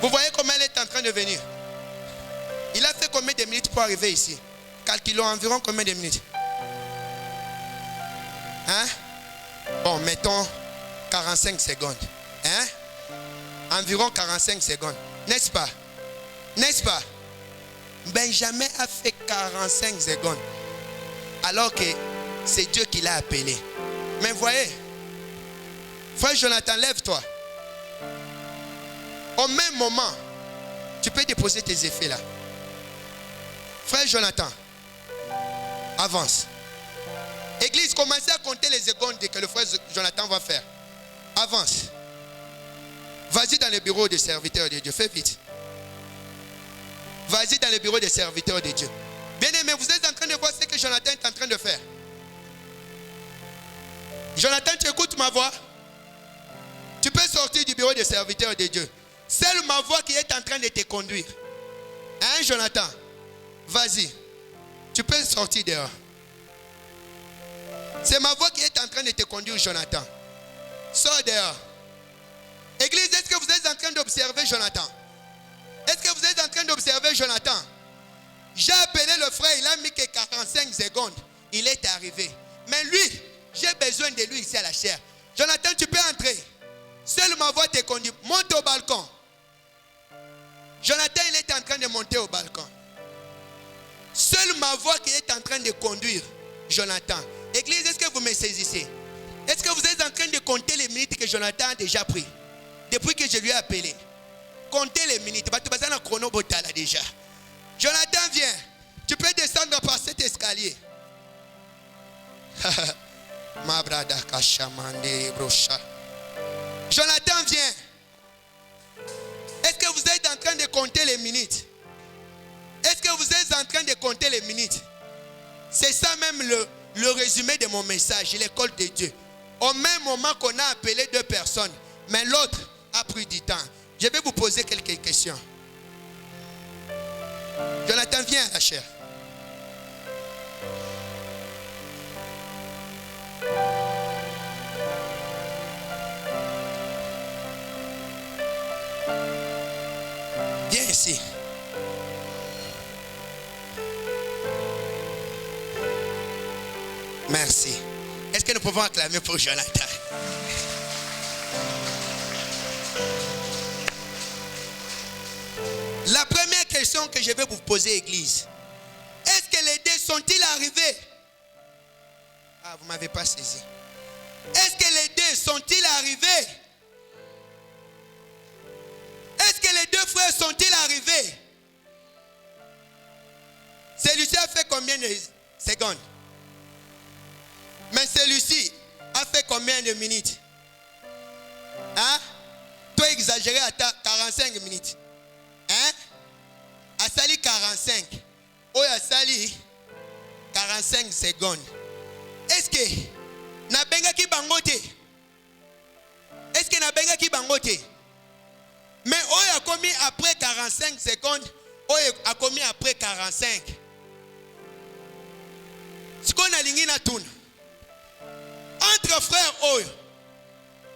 Vous voyez comment elle est en train de venir. Il a fait combien de minutes pour arriver ici? Calculons environ combien de minutes? Hein? Bon, mettons 45 secondes. Hein? Environ 45 secondes. N'est-ce pas? N'est-ce pas? Benjamin a fait 45 secondes. Alors que c'est Dieu qui l'a appelé. Mais voyez, frère Jonathan, lève-toi. Au même moment, tu peux déposer tes effets là. Frère Jonathan, avance. Église, commencez à compter les secondes que le frère Jonathan va faire. Avance. Vas-y dans le bureau des serviteurs de Dieu. Fais vite. Vas-y dans le bureau des serviteurs de Dieu. Bien aimé, vous êtes en train de voir ce que Jonathan est en train de faire. Jonathan, tu écoutes ma voix? Tu peux sortir du bureau des serviteurs de Dieu. C'est ma voix qui est en train de te conduire. Hein, Jonathan? Vas-y. Tu peux sortir dehors. C'est ma voix qui est en train de te conduire, Jonathan. Sors dehors. Église, est-ce que vous êtes en train d'observer Jonathan? Est-ce que vous êtes en train d'observer Jonathan? J'ai appelé le frère, il a mis que 45 secondes. Il est arrivé. Mais lui, j'ai besoin de lui ici à la chair. Jonathan, tu peux entrer. Seule ma voix te conduit. Monte au balcon. Jonathan, il est en train de monter au balcon. Seule ma voix qui est en train de conduire Jonathan. Église, est-ce que vous me saisissez? Est-ce que vous êtes en train de compter les minutes que Jonathan a déjà pris depuis que je lui ai appelé? Comptez les minutes. Déjà. Jonathan, viens. Tu peux descendre par cet escalier. Jonathan, viens. Est-ce que vous êtes en train de compter les minutes? Est-ce que vous êtes en train de compter les minutes? C'est ça même le résumé de mon message, l'école de Dieu. Au même moment qu'on a appelé 2 personnes, mais l'autre a pris du temps. Je vais vous poser quelques questions. Jonathan, viens, la chair. Viens ici. Merci. Est-ce que nous pouvons acclamer pour Jonathan? La première question que je vais vous poser, Église. Est-ce que les deux sont-ils arrivés? Ah, vous ne m'avez pas saisi. Est-ce que les deux sont-ils arrivés? Est-ce que les 2 frères sont-ils arrivés? Celui-ci a fait combien de secondes? Mais celui-ci a fait combien de minutes? Hein? Toi exagéré à 45 minutes. Hein? Asali 45. Ou Asali 45 secondes. Est-ce que Nabenga ki bangote? Est-ce que Nabenga ki bangote? Mais Oyo a commis après 45 secondes, Oyo a commis après 45. Ce qu'on a ligné na toune. Entre frères Oyo,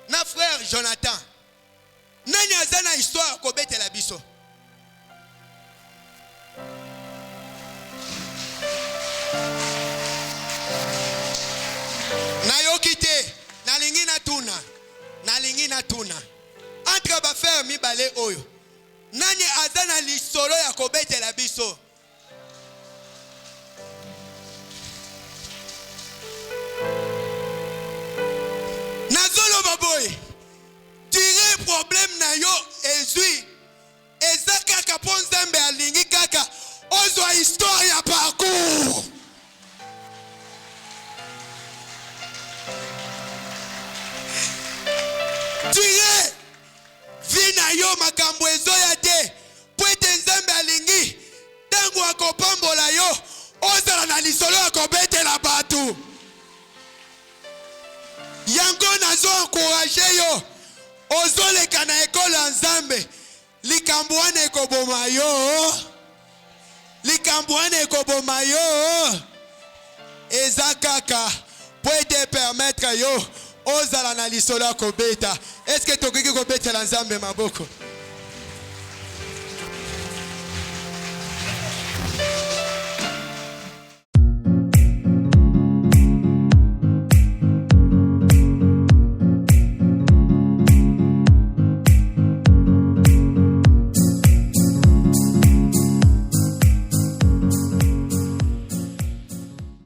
na frère Jonathan, nani azana histoire kobete la biso. Na yokite, na lingi na tuna. Entre ba frère mibale Oyo, nani azana lisolo ya kobete la biso. Nazolo baboy, tire problème na yo ezui. Ezaka kaponzembe alingi kaka. Ozo histoire ya parcours. Tire vina yo makambo ezoya te. Pwete nzembe alingi. Tangu akopambola yo. Ozala na lisolo akobete la batu. Yango nazo encourager yo. Ozoleka na ekolo nzambe. Likambuane ekoboma yo. Likambuane ekoboma yo. Ezakaka puede permettre yo ozala na lisolo akobeta. Est-ce que tokiki kobeta la nzambe maboko?